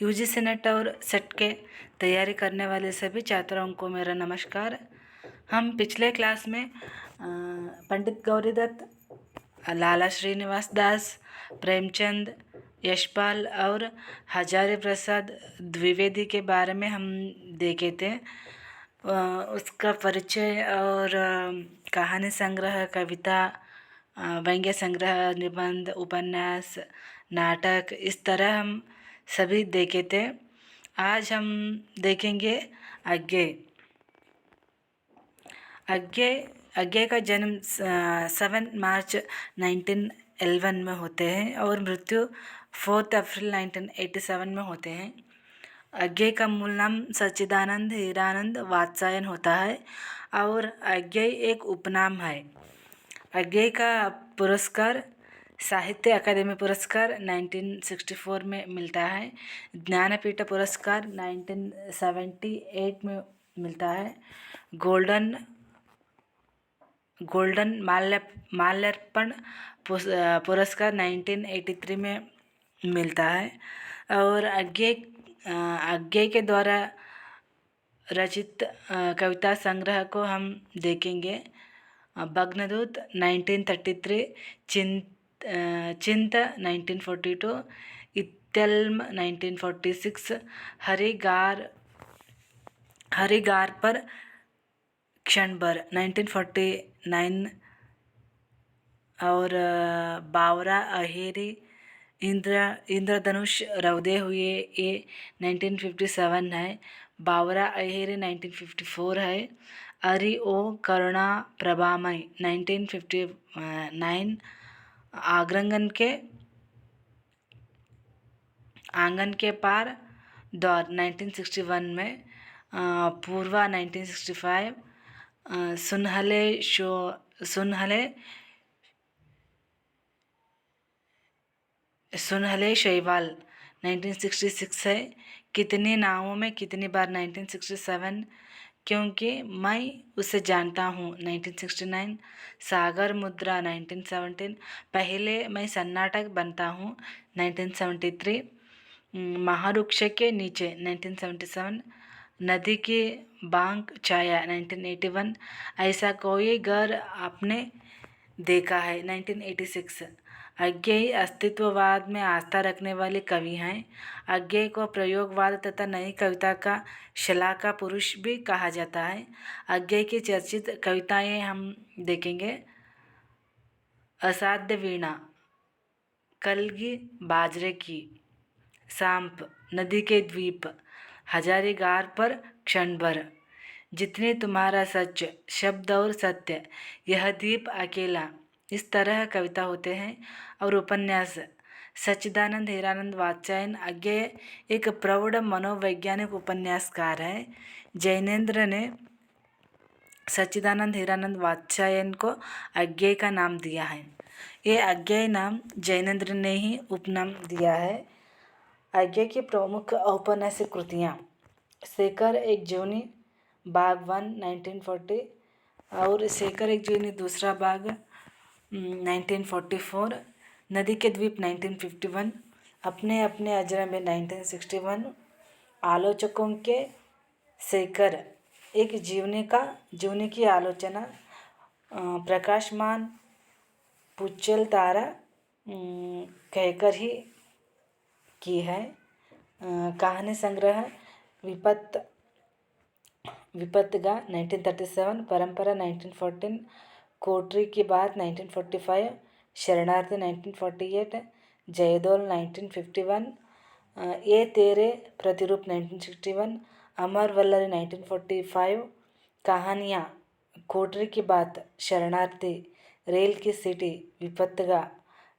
UGC net और set के तैयारी करने वाले सभी छात्रों को मेरा नमस्कार। हम पिछले क्लास में पंडित गौरीदत्त, लाला श्रीनिवास दास, प्रेमचंद, यशपाल और हजारी प्रसाद द्विवेदी के बारे में हम देखे थे। उसका परिचय और कहानी संग्रह, कविता, व्यंग्य संग्रह, निबंध, उपन्यास, नाटक, इस तरह हम सभी देखे थे। आज हम देखेंगे अज्ञेय। अज्ञेय का जन्म 7 मार्च 1911 में होते हैं और मृत्यु 4 अप्रैल 1987 में होते हैं। अज्ञेय का मूल नाम सच्चिदानंद हीरानंद वात्स्यायन होता है और अज्ञेय एक उपनाम है। अज्ञेय का पुरस्कार साहित्य अकादमी पुरस्कार 1964 में मिलता है। ज्ञानपीठ पुरस्कार 1978 में मिलता है। गोल्डन माल्यार्पण पुरस्कार 1983 में मिलता है। और अज्ञेय के द्वारा रचित कविता संग्रह को हम देखेंगे। भग्नदूत 1933, चिंत 1942, इत्यल्म 1946, हरिगार पर क्षण भर 1949 और बावरा अहेरी इंद्रधनुष रौदे हुए ये 1957 है। बावरा अहेरी 1954 है। अरि ओ करुणा प्रभामय 1959, आंगन के पार दौर 1961 में, पूर्वा 1965, सुनहले शैवाल 1966 है। कितनी नावों में कितनी बार 1967, क्योंकि मैं उसे जानता हूँ 1969, सागर मुद्रा 1917, पहले मैं सन्नाटक बनता हूँ 1973, महावृक्ष के नीचे 1977, नदी की बांक छाया 1981, ऐसा कोई घर आपने देखा है 1986। अज्ञेय अस्तित्ववाद में आस्था रखने वाले कवि हैं। अज्ञेय को प्रयोगवाद तथा नई कविता का शलाका पुरुष भी कहा जाता है। अज्ञेय की चर्चित कविताएं हम देखेंगे। असाध्य वीणा, कलगी बाजरे की, सांप, नदी के द्वीप, हजारी गार पर क्षण भर, जितने तुम्हारा सच, शब्द और सत्य, यह द्वीप अकेला, इस तरह कविता होते हैं। और उपन्यास सच्चिदानंद हीरानंद वात्स्यायन। अज्ञेय एक प्रौढ़ मनोवैज्ञानिक उपन्यासकार है। जैनेन्द्र ने सच्चिदानंद हीरानंद वात्स्यायन को अज्ञेय का नाम दिया है। ये अज्ञेय नाम जैनेन्द्र ने ही उपनाम दिया है। अज्ञेय की प्रमुख औपन्यासिक कृतियाँ: शेखर एक जीवनी, भाग 1 1940 और शेखर एक जीवनी दूसरा भाग 1944, नदी के द्वीप 1951, अपने अपने अजनबी 1961, आलोचकों के शेखर एक जीवनी की आलोचना, प्रकाशमान पुच्चल तारा कहकर ही की है। कहानी संग्रह विपत्तगा 1937, परंपरा 1914, कोटरी की बात 1945, शरणार्थी 1948, जयदोल 1951, ये तेरे प्रतिरूप 1961, अमर वल्लरी 1945, कहानियाँ कोटरी की बात, शरणार्थी, रेल की सीटी, विपत्तगा,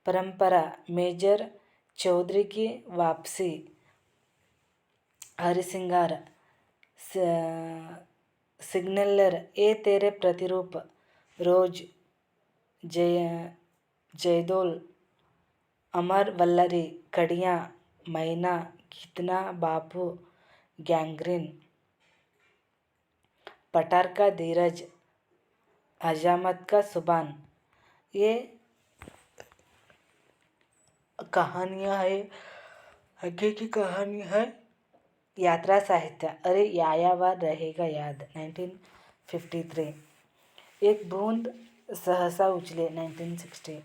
परंपरा, मेजर चौधरी की वापसी, हरिसिंगार, सिग्नलर, ये तेरे प्रतिरूप, रोज, जयदोल, अमर वल्लरी, कड़ियाँ, मैना, कितना, बापू, गैंग्रीन, पठार का धीरज, हजामत का सुबान, ये कहानियाँ है। आगे की कहानी है यात्रा साहित्य। अरे यायावर रहेगा याद 1953। एक बूंद सहसा उछले 1960।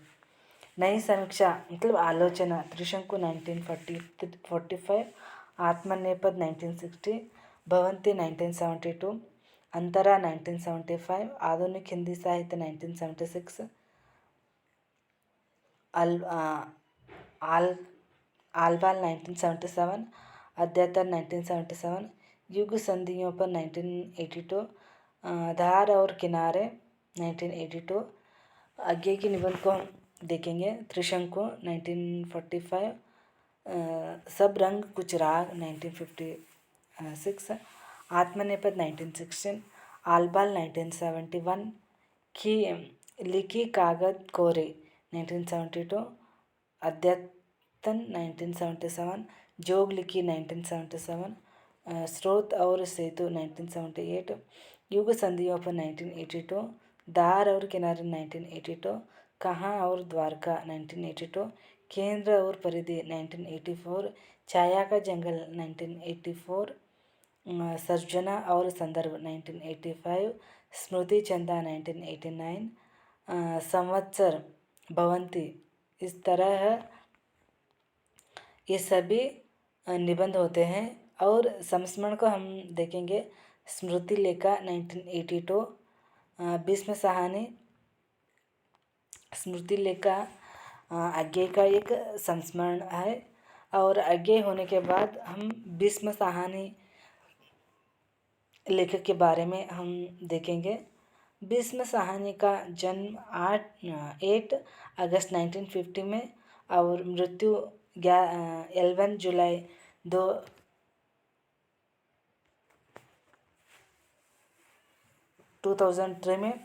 नई समीक्षा मतलब आलोचना त्रिशंकु 1945, आत्मनेपद 1960, भवंती 1972, अंतरा 1975, आधुनिक हिंदी साहित्य 1976, आलवाल 1977, अद्यतन 1977, युग संधियों पर 1982, धार और किनारे 1982। आगे की निबंध को हम देखेंगे। त्रिशंकु 1945, सब रंग कुछ राग 1956, आत्मनेपद 1916, आलबाल 1971, की लिखी कागद कोरे 1972, अद्यतन 1977, जोग लिखी 1977, स्रोत और सेतु 1978, युग संधियों पर 1982, धार और किनारे 1982, कहाँ और द्वारका 1982, केंद्र और परिधि 1984, छाया का जंगल 1984, सर्जना और संदर्भ 1985, स्मृति चंदा 1989, संवत्सर भवंती। इस तरह ये सभी निबंध होते हैं। और संस्मरण को हम देखेंगे। स्मृति लेखा 1982, भीष्म साहनी स्मृति लेखा आज्ञे का एक संस्मरण है। और आज्ञे होने के बाद हम भीष्म साहनी लेखक के बारे में हम देखेंगे। भीष्म साहनी का जन्म 8 अगस्त 1950 में और मृत्यु 11 जुलाई 2003 में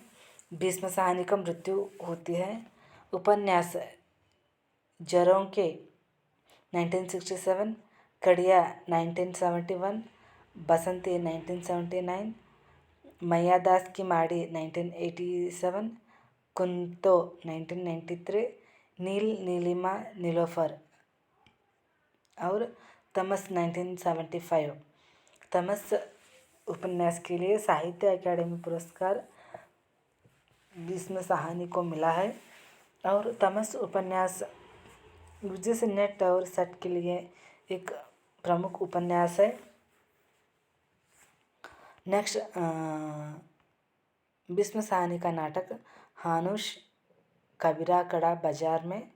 भीष्म साहनी का मृत्यु होती है। उपन्यास जरोंके 1967, कड़िया 1971, बसंती 1979, मैयादास की माड़ी 1987, कुंतो 1993, नील नीलिमा नीलोफर और तमस 1975। तमस उपन्यास के लिए साहित्य अकादमी पुरस्कार भीष्म साहनी को मिला है। और तमस उपन्यास यूजीसी नेट और सेट के लिए एक प्रमुख उपन्यास है। नेक्स्ट भीष्म साहनी का नाटक हानुश कबीरा कड़ा बाजार में,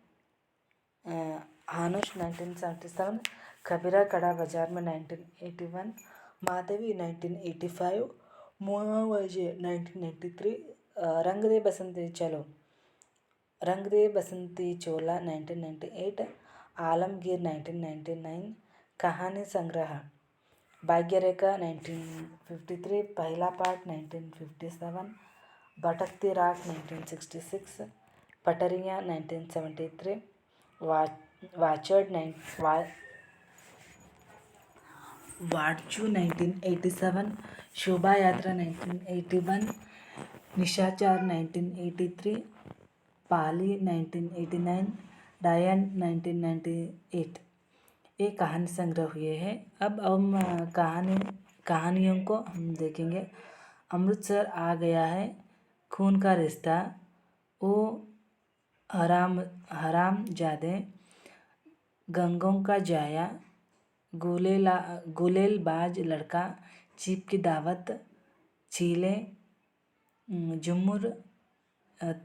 हानुश 1977, कबीरा कड़ा बाजार में 1981, माधवी 1985, मुआवजे 1993, रंग दे बसंती चलो रंग दे बसंती चोला 1998, आलमगीर 1999, कहानी संग्रह भाग्यरेखा 1953, पहला पार्ट 1957, भटकती राख 1966, पटरियाँ 1973, वाचू 1987, शोभा यात्रा 1981, निशाचार 1983, पाली 1989, डायन 1998। ये कहानी संग्रह हुए हैं। अब हम कहानियों को हम देखेंगे। अमृतसर आ गया है, खून का रिश्ता, ओ हराम जादे, गंगों का जाया, गुलेलबाज लड़का, चीप की दावत, चीले, जुमुर,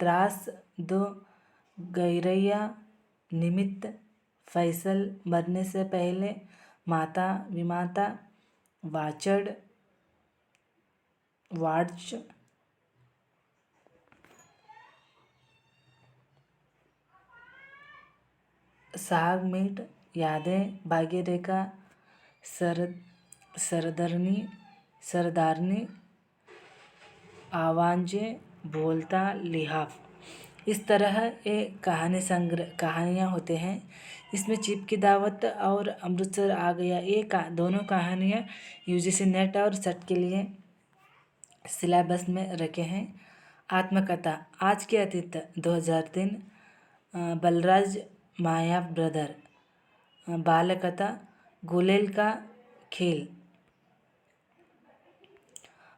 त्रास, दो गैरैया, निमित्त, फैसल, मरने से पहले, माता विमाता, वाचड़, वार्च, साग मीट, यादें, भाग्यरेखा, सरदारनी, आवाज़ें, बोलता, लिहाफ। इस तरह ये कहानियाँ होते हैं। इसमें चिप की दावत और अमृतसर आ गया, ये दोनों कहानियाँ यूजीसी नेट और सेट के लिए सिलेबस में रखे हैं। आत्मकथा आज के अतीत 2003, बलराज माया ब्रदर, बालकथा, गुलेल का खेल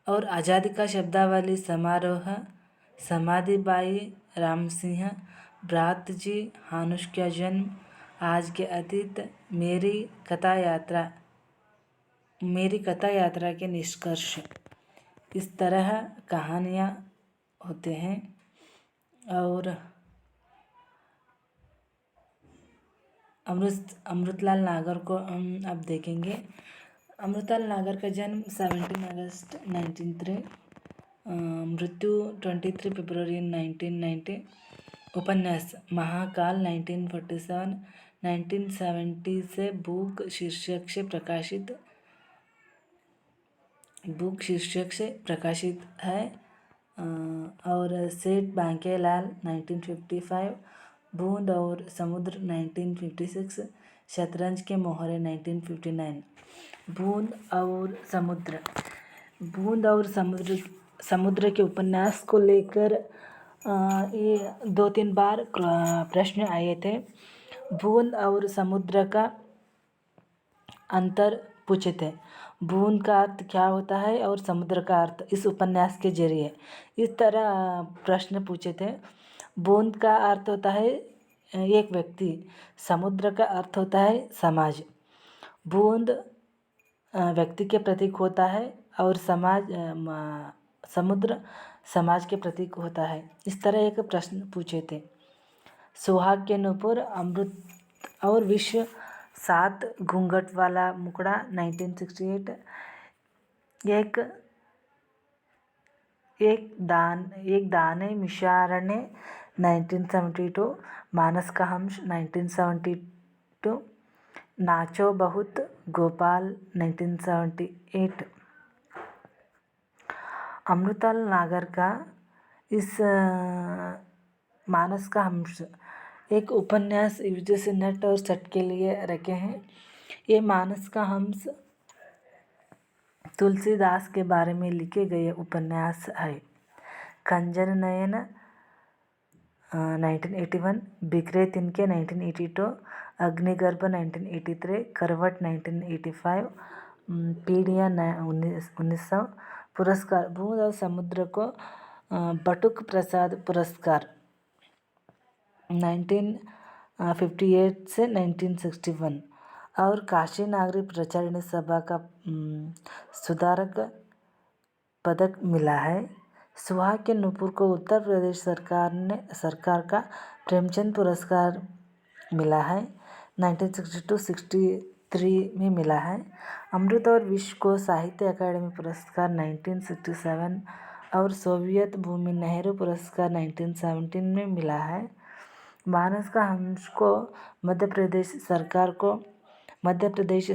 और आज़ादी का शब्दावली समारोह, समाधिबाई, रामसिंह, ब्रात जी, हानुष का जन्म, आज के अतीत, मेरी कथा यात्रा के निष्कर्ष। इस तरह कहानियाँ होते हैं। और अमृतलाल नागर को हम अब देखेंगे। अमृतलाल नागर का जन्म 17 अगस्त 1903, मृत्यु 23 फरवरी 1990। उपन्यास महाकाल 1947, 1970 से बुक शीर्षक से प्रकाशित है। और सेठ बांकेलाल 1955, बूंद और समुद्र 1956, शतरंज के मोहरे 1959। बूंद और समुद्र के उपन्यास को लेकर ये 2-3 बार प्रश्न आए थे। बूंद और समुद्र का अंतर पूछे थे। बूंद का अर्थ क्या होता है और समुद्र का अर्थ इस उपन्यास के जरिए इस तरह प्रश्न पूछे थे। बूंद का अर्थ होता है एक व्यक्ति, समुद्र का अर्थ होता है समाज। बूंद व्यक्ति के प्रतीक होता है और समुद्र समाज के प्रतीक होता है। इस तरह एक प्रश्न पूछे थे। सुहाग के नूपुर, अमृत और विश्व, 7 घूंघट वाला मुखड़ा 1968, एक दाने मिशारण्य 1972, मानस का हंस 1972, नाचो बहुत गोपाल 1978। अमृतलाल नागर का इस मानस का हंस एक उपन्यास युद्ध से नट और सट के लिए रखे हैं। ये मानस का हंस तुलसीदास के बारे में लिखे गए उपन्यास है। कंजन नयन 1981, बिखरे तिनके 1982, अग्निगर्भ 1983, करवट 1985, पीढ़ियाँ 1900। पुरस्कार, बूंद और समुद्र को बटुक प्रसाद पुरस्कार 1958 से 1961 और काशी नागरी प्रचारिणी सभा का सुधारक पदक मिला है। सुहाग के नूपुर को उत्तर प्रदेश सरकार का प्रेमचंद पुरस्कार मिला है, 1962-63 में मिला है। अमृत और विश्व को साहित्य अकादमी पुरस्कार 1967 और सोवियत भूमि नेहरू पुरस्कार 1917 में मिला है। मानस का हंस को मध्य प्रदेश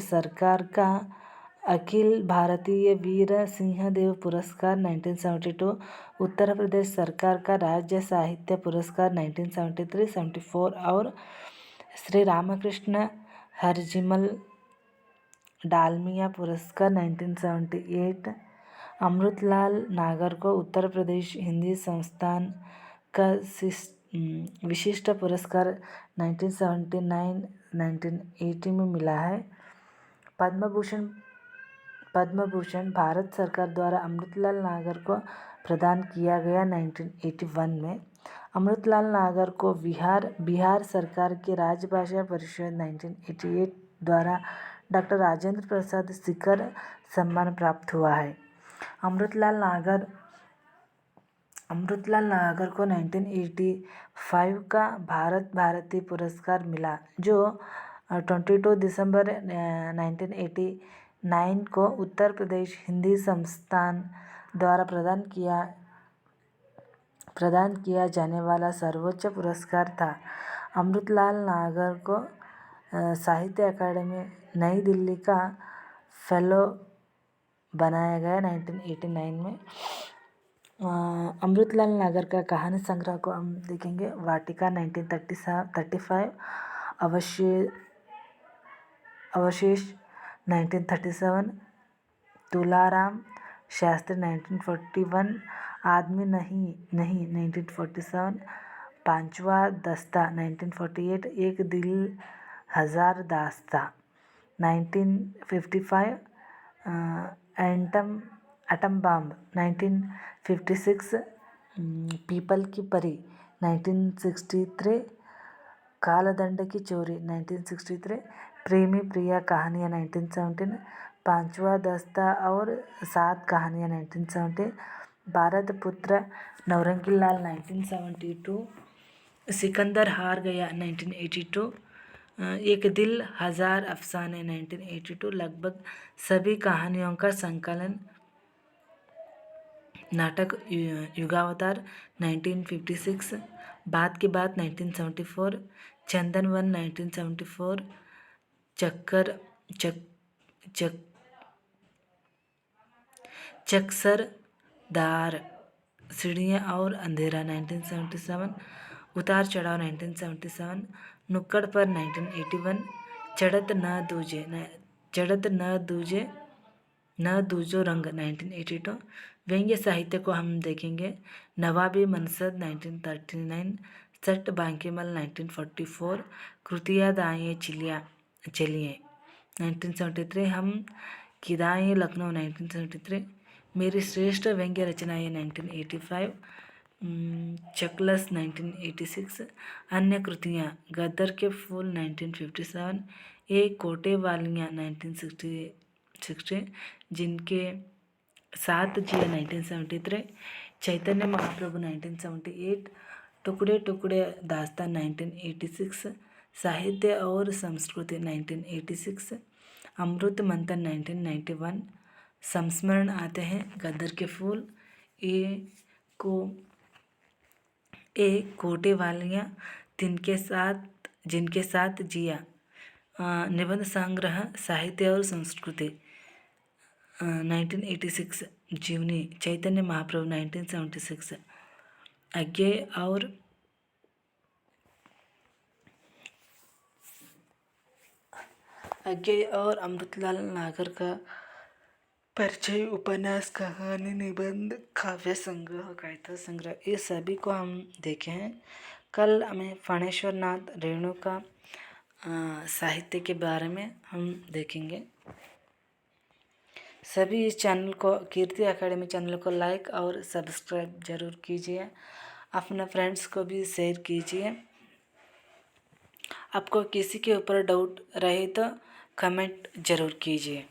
सरकार का अखिल भारतीय वीर सिंहदेव पुरस्कार 1972, उत्तर प्रदेश सरकार का राज्य साहित्य पुरस्कार 1973-74 और श्री रामकृष्ण हरजिमल डालमिया पुरस्कार 1978। अमृतलाल नागर को उत्तर प्रदेश हिंदी संस्थान का विशिष्ट पुरस्कार 1979-1980 में मिला है। पद्मभूषण भारत सरकार द्वारा अमृतलाल नागर को प्रदान किया गया 1981 में। अमृतलाल नागर को बिहार सरकार के राजभाषा परिषद 1988 द्वारा डॉक्टर राजेंद्र प्रसाद शिखर सम्मान प्राप्त हुआ है। अमृतलाल नागर को 1985 का भारत भारती पुरस्कार मिला, जो 22 दिसंबर 1989 को उत्तर प्रदेश हिंदी संस्थान द्वारा प्रदान किया जाने वाला सर्वोच्च पुरस्कार था। अमृतलाल नागर को साहित्य अकादमी नई दिल्ली का फेलो बनाया गया 1989 में। अमृतलाल नागर का कहानी संग्रह को हम देखेंगे। वाटिका 1935, अवशेष 1937, तुलाराम शास्त्री 1941, आदमी नहीं 1947, पांचवा दस्ता 1948, एक दिल हजार दास्ता 1955, एटम बॉम्ब 1956, पीपल की परी 1963, कालदंड की चोरी 1963, प्रेमी प्रिया कहानियाँ 1917, पांचवा दस्ता और 7 कहानियाँ 1970, भारत पुत्र नौरंगीलाल 1972, सिकंदर हार गया 1982, एक दिल हजार अफसाने 1982, लगभग सभी कहानियों का संकलन, नाटक युगावतार 1956, बात की बात 1974, चंदन वन 1974, चक्सरदार, सीढ़ियाँ और अंधेरा 1977, उतार चढ़ाव 1977, नुक्कड़ पर 1981, चढ़त न दूजो रंग 1982, व्यंग्य साहित्य को हम देखेंगे, नवाबी मनसद 1939, सट बांकीमल 1944, कृतियाँ दाएँ चलिए 1973, हम किदाएँ लखनऊ 1973, मेरी श्रेष्ठ व्यंग्य रचनाएँ 1985, चकलस 1986, अन्य कृतियाँ, गदर के फूल 1957, एक कोटे वालियाँ 1960, जिनके साथ जिया 1973, चैतन्य महाप्रभु 1978, टुकड़े टुकड़े दास्तान 1986, साहित्य और संस्कृति 1986, अमृत मंथन 1991, संस्मरण आते हैं, गदर के फूल, एक कोटे वालियाँ, जिनके साथ जिया, निबंध संग्रह साहित्य और संस्कृति 1986, जीवनी चैतन्य महाप्रभु 1976, अज्ञेय और अमृतलाल नागर का परिचय, उपन्यास, कहानी, निबंध, काव्य संग्रह, कविता संग्रह, ये सभी को हम देखे हैं। कल हमें फणेश्वर नाथ रेणु का साहित्य के बारे में हम देखेंगे। सभी इस चैनल को, कीर्ति एकेडमी चैनल को लाइक और सब्सक्राइब जरूर कीजिए, अपने फ्रेंड्स को भी शेयर कीजिए। आपको किसी के ऊपर डाउट रहे तो कमेंट जरूर कीजिए।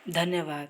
धन्यवाद।